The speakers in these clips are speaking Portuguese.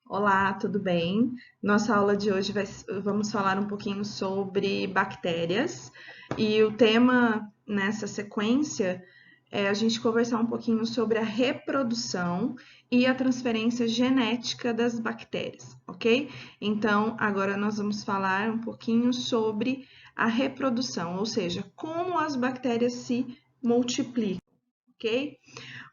Olá, tudo bem? Nossa aula de hoje vamos falar um pouquinho sobre bactérias e o tema nessa sequência é a gente conversar um pouquinho sobre a reprodução e a transferência genética das bactérias, ok? Então, agora nós vamos falar um pouquinho sobre a reprodução, ou seja, como as bactérias se multiplicam, ok?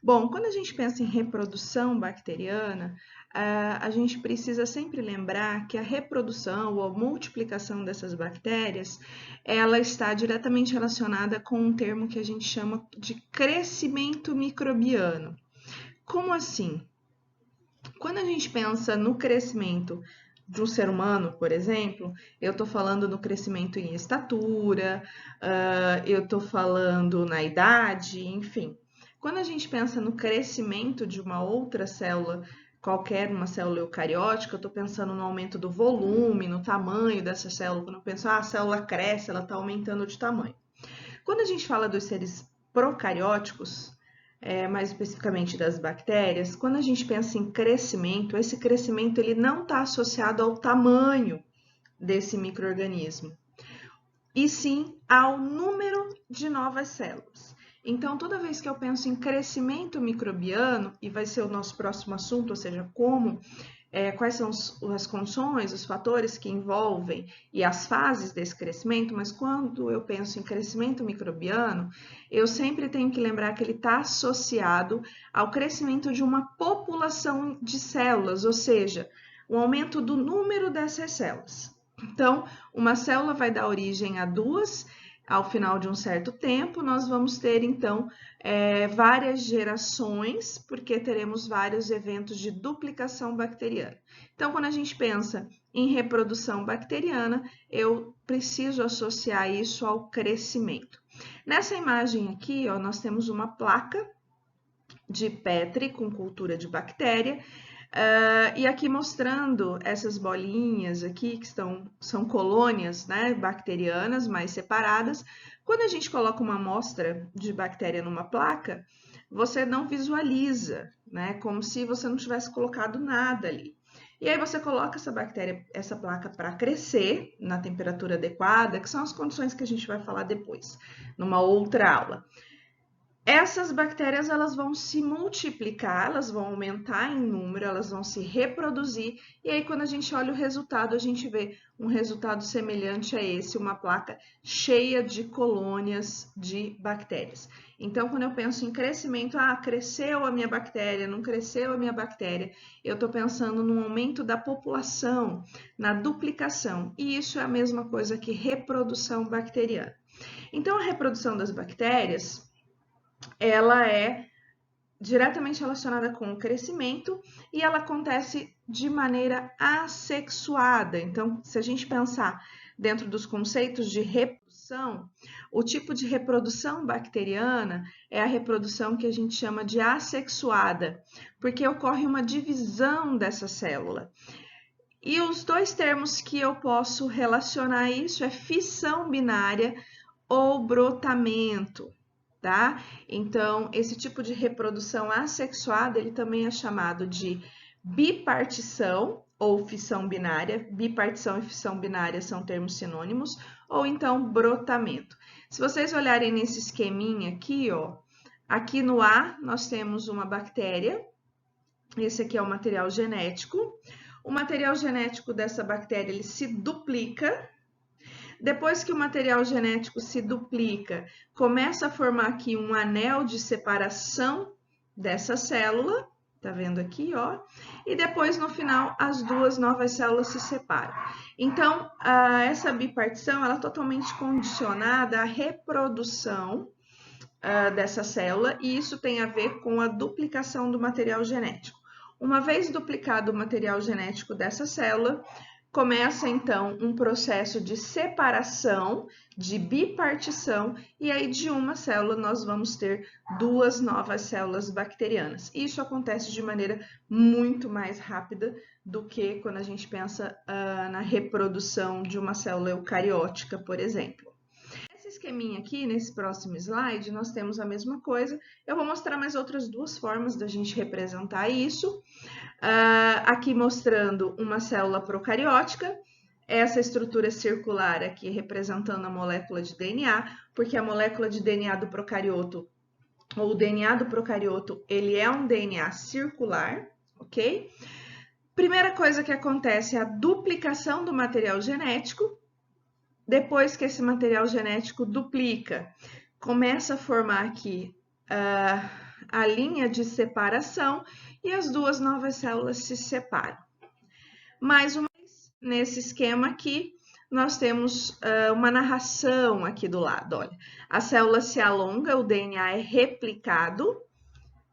Bom, quando a gente pensa em reprodução bacteriana, a gente precisa sempre lembrar que a reprodução ou a multiplicação dessas bactérias, ela está diretamente relacionada com um termo que a gente chama de crescimento microbiano. Como assim? Quando a gente pensa no crescimento de um ser humano, por exemplo, eu estou falando no crescimento em estatura, eu estou falando na idade, enfim. Quando a gente pensa no crescimento de uma outra célula, qualquer uma célula eucariótica, eu estou pensando no aumento do volume, no tamanho dessa célula. Quando eu penso, a célula cresce, ela está aumentando de tamanho. Quando a gente fala dos seres procarióticos, mais especificamente das bactérias, quando a gente pensa em crescimento, esse crescimento ele não está associado ao tamanho desse microorganismo, e sim ao número de novas células. Então, toda vez que eu penso em crescimento microbiano, e vai ser o nosso próximo assunto, ou seja, quais são as condições, os fatores que envolvem e as fases desse crescimento, mas quando eu penso em crescimento microbiano, eu sempre tenho que lembrar que ele está associado ao crescimento de uma população de células, ou seja, o aumento do número dessas células. Então, uma célula vai dar origem a duas. Ao final de um certo tempo, nós vamos ter então várias gerações, porque teremos vários eventos de duplicação bacteriana. Então, quando a gente pensa em reprodução bacteriana, eu preciso associar isso ao crescimento. Nessa imagem aqui, ó, nós temos uma placa de Petri com cultura de bactéria. E aqui mostrando essas bolinhas aqui, que são colônias, né, bacterianas mais separadas. Quando a gente coloca uma amostra de bactéria numa placa, você não visualiza, né, como se você não tivesse colocado nada ali. E aí você coloca essa bactéria, essa placa para crescer na temperatura adequada, que são as condições que a gente vai falar depois, numa outra aula. Essas bactérias elas vão se multiplicar, elas vão aumentar em número, elas vão se reproduzir, e aí quando a gente olha o resultado, a gente vê um resultado semelhante a esse, uma placa cheia de colônias de bactérias. Então, quando eu penso em crescimento, cresceu a minha bactéria, não cresceu a minha bactéria, eu estou pensando no aumento da população, na duplicação, e isso é a mesma coisa que reprodução bacteriana. Então, a reprodução das bactérias ela é diretamente relacionada com o crescimento e ela acontece de maneira assexuada. Então, se a gente pensar dentro dos conceitos de reprodução, o tipo de reprodução bacteriana é a reprodução que a gente chama de assexuada, porque ocorre uma divisão dessa célula. E os dois termos que eu posso relacionar isso é fissão binária ou brotamento, tá? Então, esse tipo de reprodução assexuada, ele também é chamado de bipartição ou fissão binária. Bipartição e fissão binária são termos sinônimos, ou então brotamento. Se vocês olharem nesse esqueminha aqui, ó, aqui no A nós temos uma bactéria, esse aqui é o material genético. O material genético dessa bactéria, ele se duplica. Depois que o material genético se duplica, começa a formar aqui um anel de separação dessa célula, tá vendo aqui, ó? E depois, no final, as duas novas células se separam. Então, essa bipartição, ela é totalmente condicionada à reprodução dessa célula, e isso tem a ver com a duplicação do material genético. Uma vez duplicado o material genético dessa célula, começa então um processo de separação, de bipartição, e aí de uma célula nós vamos ter duas novas células bacterianas. Isso acontece de maneira muito mais rápida do que quando a gente pensa na reprodução de uma célula eucariótica, por exemplo. Nesse esqueminha aqui, nesse próximo slide, nós temos a mesma coisa. Eu vou mostrar mais outras duas formas da gente representar isso. Aqui mostrando uma célula procariótica, essa estrutura circular aqui representando a molécula de DNA, porque a molécula de DNA do procarioto, ou o DNA do procarioto, ele é um DNA circular, ok? Primeira coisa que acontece é a duplicação do material genético. Depois que esse material genético duplica, começa a formar aqui a linha de separação e as duas novas células se separam. Mais uma vez, nesse esquema aqui, nós temos uma narração aqui do lado. Olha, a célula se alonga, o DNA é replicado.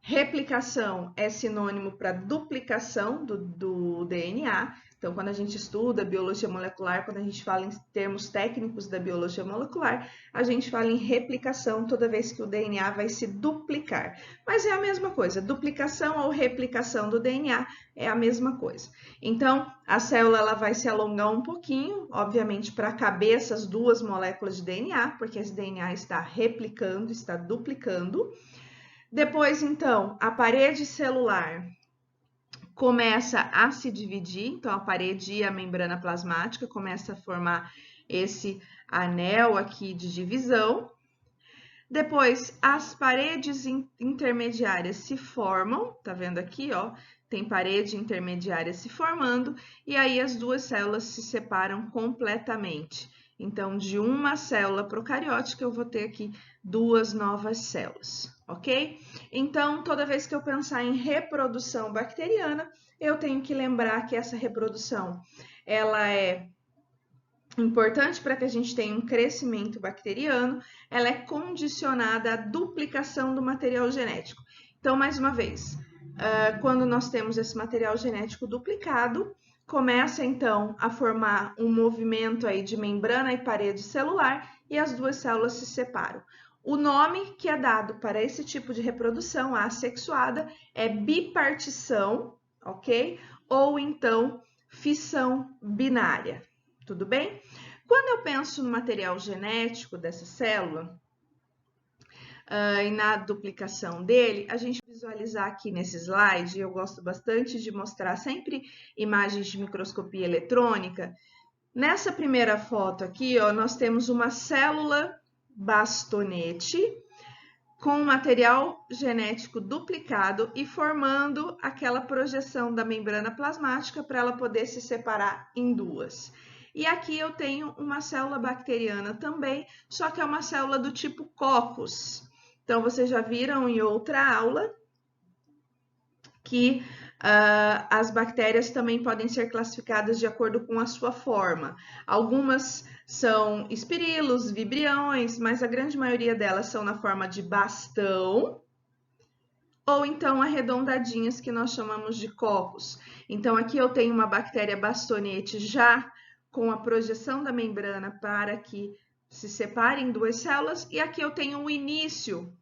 Replicação é sinônimo para duplicação do DNA. Então, quando a gente estuda biologia molecular, quando a gente fala em termos técnicos da biologia molecular, a gente fala em replicação toda vez que o DNA vai se duplicar. Mas é a mesma coisa, duplicação ou replicação do DNA é a mesma coisa. Então, a célula ela vai se alongar um pouquinho, obviamente, para caber essas duas moléculas de DNA, porque esse DNA está replicando, está duplicando. Depois, então, a parede celular começa a se dividir, então a parede e a membrana plasmática começa a formar esse anel aqui de divisão. Depois, as paredes intermediárias se formam, tá vendo aqui, ó? Tem parede intermediária se formando, e aí as duas células se separam completamente. Então, de uma célula procariótica, eu vou ter aqui duas novas células, ok? Então, toda vez que eu pensar em reprodução bacteriana, eu tenho que lembrar que essa reprodução, ela é importante para que a gente tenha um crescimento bacteriano, ela é condicionada à duplicação do material genético. Então, mais uma vez, quando nós temos esse material genético duplicado, começa então a formar um movimento aí de membrana e parede celular e as duas células se separam. O nome que é dado para esse tipo de reprodução assexuada é bipartição, ok? Ou então fissão binária, tudo bem? Quando eu penso no material genético dessa célula, e na duplicação dele, a gente visualizar aqui nesse slide, eu gosto bastante de mostrar sempre imagens de microscopia eletrônica. Nessa primeira foto aqui, ó, nós temos uma célula bastonete com material genético duplicado e formando aquela projeção da membrana plasmática para ela poder se separar em duas. E aqui eu tenho uma célula bacteriana também, só que é uma célula do tipo Coccus. Então, vocês já viram em outra aula que as bactérias também podem ser classificadas de acordo com a sua forma. Algumas são espirilos, vibriões, mas a grande maioria delas são na forma de bastão ou então arredondadinhas que nós chamamos de cocos. Então, aqui eu tenho uma bactéria bastonete já com a projeção da membrana para que se separem duas células, e aqui eu tenho o início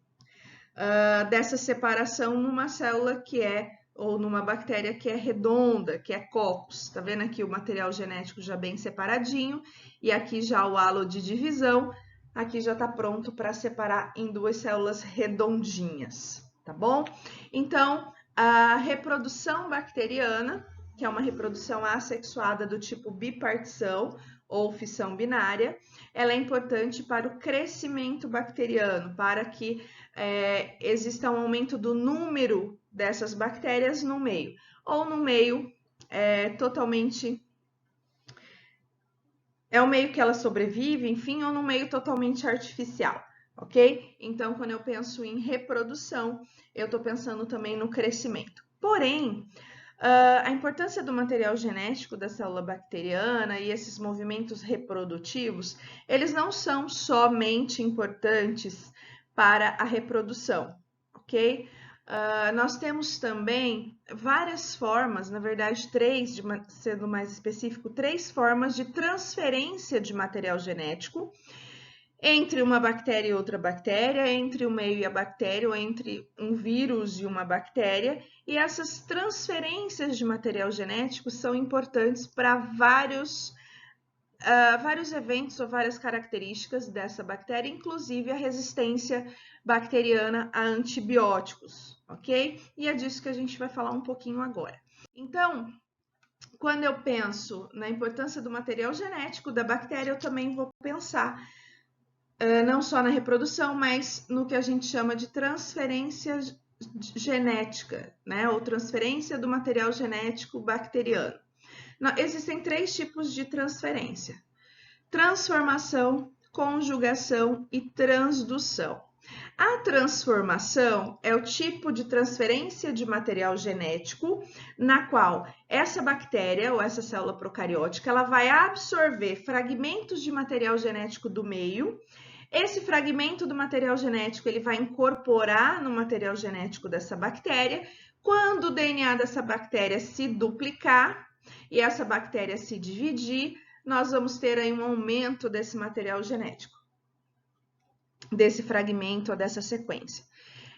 dessa separação numa célula que é, ou numa bactéria que é redonda, que é Coccus. Tá vendo aqui o material genético já bem separadinho, e aqui já o halo de divisão, aqui já está pronto para separar em duas células redondinhas, tá bom? Então, a reprodução bacteriana, que é uma reprodução assexuada do tipo bipartição ou fissão binária, ela é importante para o crescimento bacteriano, para que exista um aumento do número dessas bactérias no meio, ou no meio totalmente... É o meio que ela sobrevive, enfim, ou no meio totalmente artificial, ok? Então, quando eu penso em reprodução, eu estou pensando também no crescimento. Porém, a importância do material genético da célula bacteriana e esses movimentos reprodutivos, eles não são somente importantes para a reprodução, ok? Nós temos também várias formas, na verdade três, sendo mais específico, três formas de transferência de material genético entre uma bactéria e outra bactéria, entre o meio e a bactéria, ou entre um vírus e uma bactéria, e essas transferências de material genético são importantes para vários eventos ou várias características dessa bactéria, inclusive a resistência bacteriana a antibióticos, ok? E é disso que a gente vai falar um pouquinho agora. Então, quando eu penso na importância do material genético da bactéria, eu também vou pensar não só na reprodução, mas no que a gente chama de transferência genética, né? Ou transferência do material genético bacteriano. Existem 3 tipos de transferência: transformação, conjugação e transdução. A transformação é o tipo de transferência de material genético na qual essa bactéria ou essa célula procariótica ela vai absorver fragmentos de material genético do meio. Esse fragmento do material genético ele vai incorporar no material genético dessa bactéria. Quando o DNA dessa bactéria se duplicar e essa bactéria se dividir, nós vamos ter aí um aumento desse material genético, desse fragmento ou dessa sequência.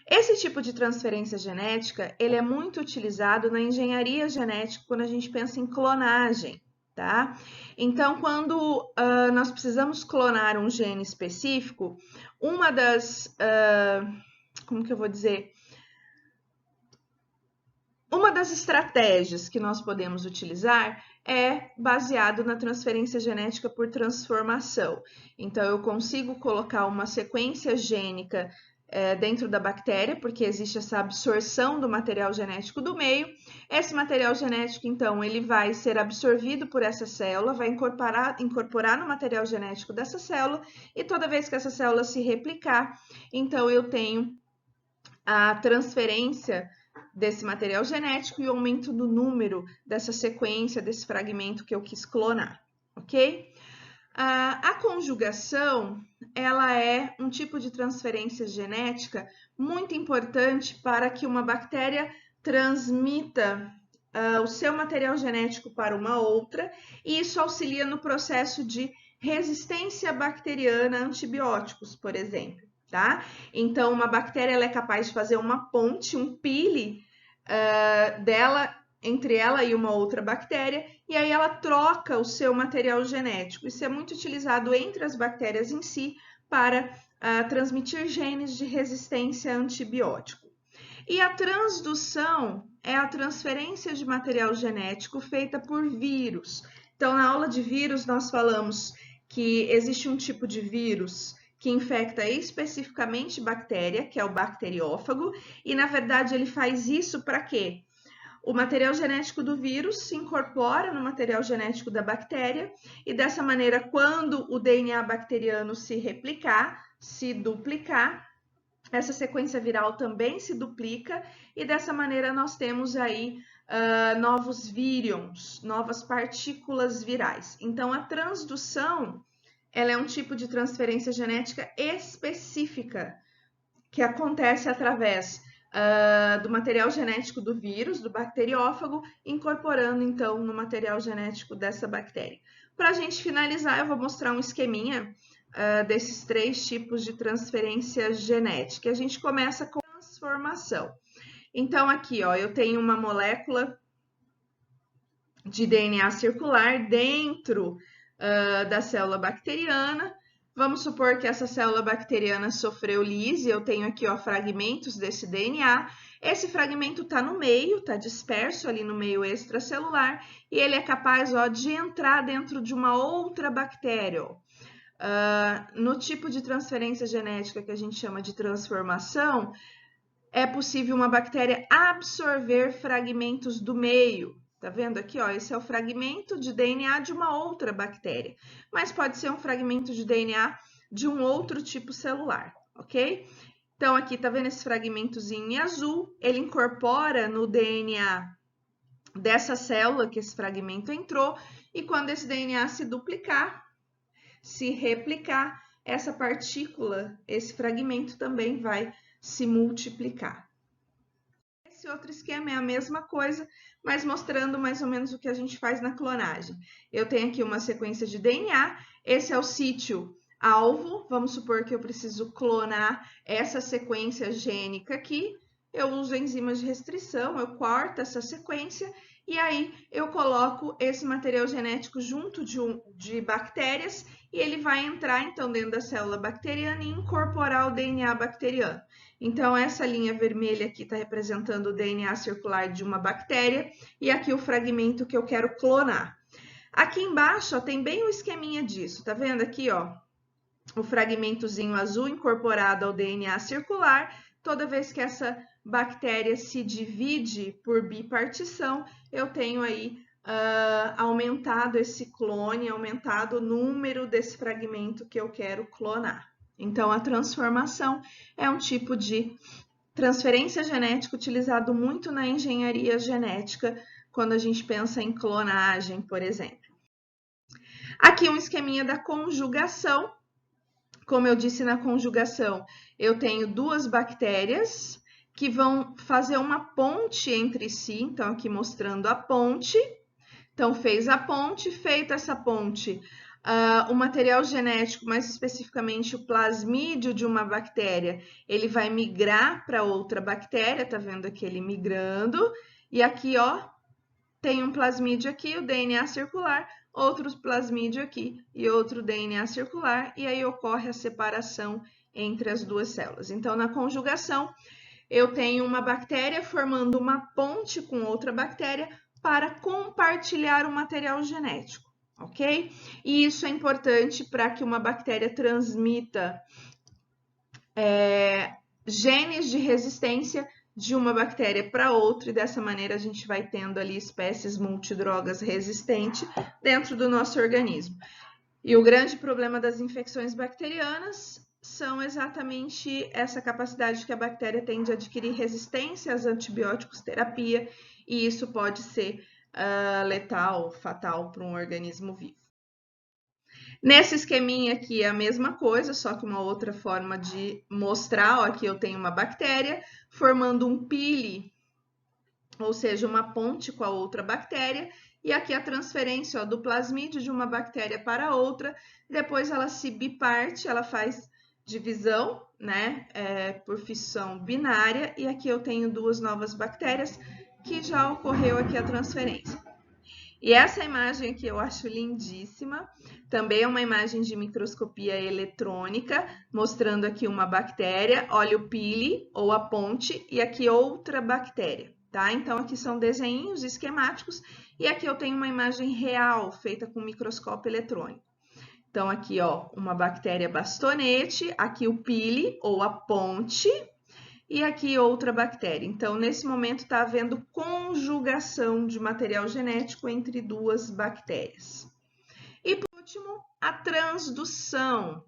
Esse tipo de transferência genética, ele é muito utilizado na engenharia genética quando a gente pensa em clonagem, tá? Então, quando nós precisamos clonar um gene específico, uma das, como que eu vou dizer? Uma das estratégias que nós podemos utilizar é baseado na transferência genética por transformação. Então, eu consigo colocar uma sequência gênica dentro da bactéria, porque existe essa absorção do material genético do meio. Esse material genético, então, ele vai ser absorvido por essa célula, vai incorporar no material genético dessa célula, e toda vez que essa célula se replicar, então eu tenho a transferência desse material genético e o aumento do número dessa sequência, desse fragmento que eu quis clonar, ok? A conjugação, ela é um tipo de transferência genética muito importante para que uma bactéria transmita o seu material genético para uma outra, e isso auxilia no processo de resistência bacteriana a antibióticos, por exemplo. Tá? Então, uma bactéria ela é capaz de fazer uma ponte, um pile dela entre ela e uma outra bactéria, e aí ela troca o seu material genético. Isso é muito utilizado entre as bactérias em si para transmitir genes de resistência a antibiótico. E a transdução é a transferência de material genético feita por vírus. Então, na aula de vírus, nós falamos que existe um tipo de vírus que infecta especificamente bactéria, que é o bacteriófago, e na verdade ele faz isso para quê? O material genético do vírus se incorpora no material genético da bactéria, e dessa maneira, quando o DNA bacteriano se replicar, se duplicar, essa sequência viral também se duplica, e dessa maneira nós temos aí novos vírions, novas partículas virais. Então, a transdução ela é um tipo de transferência genética específica que acontece através do material genético do vírus, do bacteriófago, incorporando então no material genético dessa bactéria. Para a gente finalizar, eu vou mostrar um esqueminha desses 3 tipos de transferência genética. A gente começa com transformação. Então, aqui, ó, eu tenho uma molécula de DNA circular dentro da célula bacteriana. Vamos supor que essa célula bacteriana sofreu lise, eu tenho aqui ó, fragmentos desse DNA. Esse fragmento está no meio, está disperso ali no meio extracelular, e ele é capaz ó, de entrar dentro de uma outra bactéria. No tipo de transferência genética que a gente chama de transformação, é possível uma bactéria absorver fragmentos do meio. Tá vendo aqui, ó? Esse é o fragmento de DNA de uma outra bactéria, mas pode ser um fragmento de DNA de um outro tipo celular, ok? Então, aqui tá vendo esse fragmentozinho em azul? Ele incorpora no DNA dessa célula que esse fragmento entrou, e quando esse DNA se duplicar, se replicar, essa partícula, esse fragmento também vai se multiplicar. Esse outro esquema é a mesma coisa, mas mostrando mais ou menos o que a gente faz na clonagem. Eu tenho aqui uma sequência de DNA, esse é o sítio alvo, vamos supor que eu preciso clonar essa sequência gênica aqui, eu uso enzimas de restrição, eu corto essa sequência e aí eu coloco esse material genético junto de bactérias e ele vai entrar então dentro da célula bacteriana e incorporar o DNA bacteriano. Então essa linha vermelha aqui está representando o DNA circular de uma bactéria e aqui o fragmento que eu quero clonar. Aqui embaixo, ó, tem bem o esqueminha disso, tá vendo aqui, ó? O fragmentozinho azul incorporado ao DNA circular. Toda vez que essa bactéria se divide por bipartição, eu tenho aí aumentado esse clone, aumentado o número desse fragmento que eu quero clonar. Então, a transformação é um tipo de transferência genética utilizado muito na engenharia genética, quando a gente pensa em clonagem, por exemplo. Aqui um esqueminha da conjugação. Como eu disse na conjugação, eu tenho duas bactérias que vão fazer uma ponte entre si. Então, aqui mostrando a ponte. Então, fez a ponte, feita essa ponte, o material genético, mais especificamente o plasmídio de uma bactéria, ele vai migrar para outra bactéria, tá vendo aqui ele migrando? E aqui, ó, tem um plasmídio aqui, o DNA circular, outro plasmídio aqui e outro DNA circular, e aí ocorre a separação entre as duas células. Então, na conjugação, eu tenho uma bactéria formando uma ponte com outra bactéria para compartilhar o material genético, ok? E isso é importante para que uma bactéria transmita genes de resistência de uma bactéria para outra, e dessa maneira a gente vai tendo ali espécies multidrogas resistentes dentro do nosso organismo. E o grande problema das infecções bacterianas são exatamente essa capacidade que a bactéria tem de adquirir resistência aos antibióticos terapia, e isso pode ser letal, fatal para um organismo vivo. Nesse esqueminha aqui é a mesma coisa, só que uma outra forma de mostrar. Ó, aqui eu tenho uma bactéria formando um pili, ou seja, uma ponte com a outra bactéria, e aqui a transferência, ó, do plasmídio de uma bactéria para outra. Depois ela se biparte, ela faz divisão, né, por fissão binária, e aqui eu tenho duas novas bactérias que já ocorreu aqui a transferência. E essa imagem aqui eu acho lindíssima, também é uma imagem de microscopia eletrônica, mostrando aqui uma bactéria, olha o pili, ou a ponte, e aqui outra bactéria, tá? Então, aqui são desenhos esquemáticos, e aqui eu tenho uma imagem real, feita com microscópio eletrônico. Então, aqui, ó, uma bactéria bastonete, aqui o pili, ou a ponte, e aqui outra bactéria. Então, nesse momento, está havendo conjugação de material genético entre duas bactérias. E, por último, a transdução.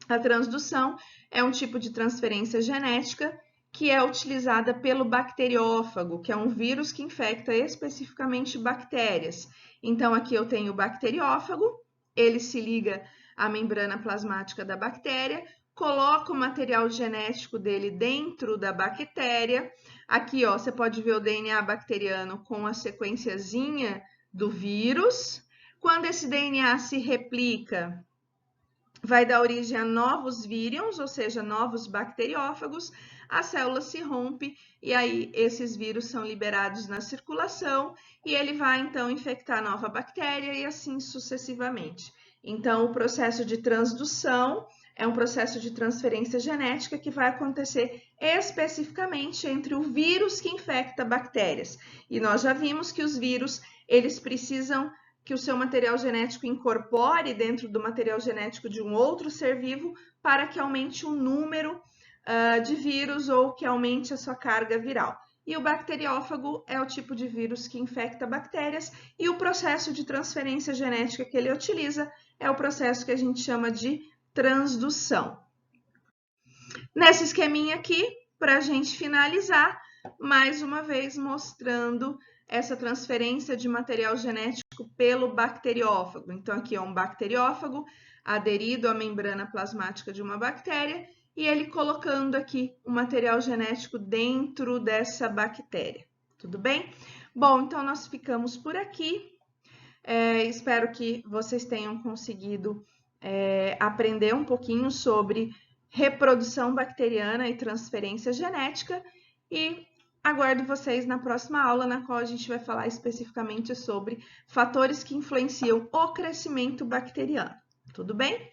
A transdução é um tipo de transferência genética que é utilizada pelo bacteriófago, que é um vírus que infecta especificamente bactérias. Então, aqui eu tenho o bacteriófago, ele se liga à membrana plasmática da bactéria, coloca o material genético dele dentro da bactéria. Aqui, ó, você pode ver o DNA bacteriano com a sequenciazinha do vírus. Quando esse DNA se replica, vai dar origem a novos vírions, ou seja, novos bacteriófagos. A célula se rompe e aí esses vírus são liberados na circulação e ele vai então infectar a nova bactéria e assim sucessivamente. Então, o processo de transdução é um processo de transferência genética que vai acontecer especificamente entre o vírus que infecta bactérias. E nós já vimos que os vírus, eles precisam que o seu material genético incorpore dentro do material genético de um outro ser vivo para que aumente o número de vírus ou que aumente a sua carga viral. E o bacteriófago é o tipo de vírus que infecta bactérias e o processo de transferência genética que ele utiliza é o processo que a gente chama de transdução. Nesse esqueminha aqui, para a gente finalizar, mais uma vez mostrando essa transferência de material genético pelo bacteriófago. Então, aqui é um bacteriófago aderido à membrana plasmática de uma bactéria e ele colocando aqui o material genético dentro dessa bactéria. Tudo bem? Bom, então nós ficamos por aqui. Espero que vocês tenham conseguido aprender um pouquinho sobre reprodução bacteriana e transferência genética e aguardo vocês na próxima aula, na qual a gente vai falar especificamente sobre fatores que influenciam o crescimento bacteriano. Tudo bem?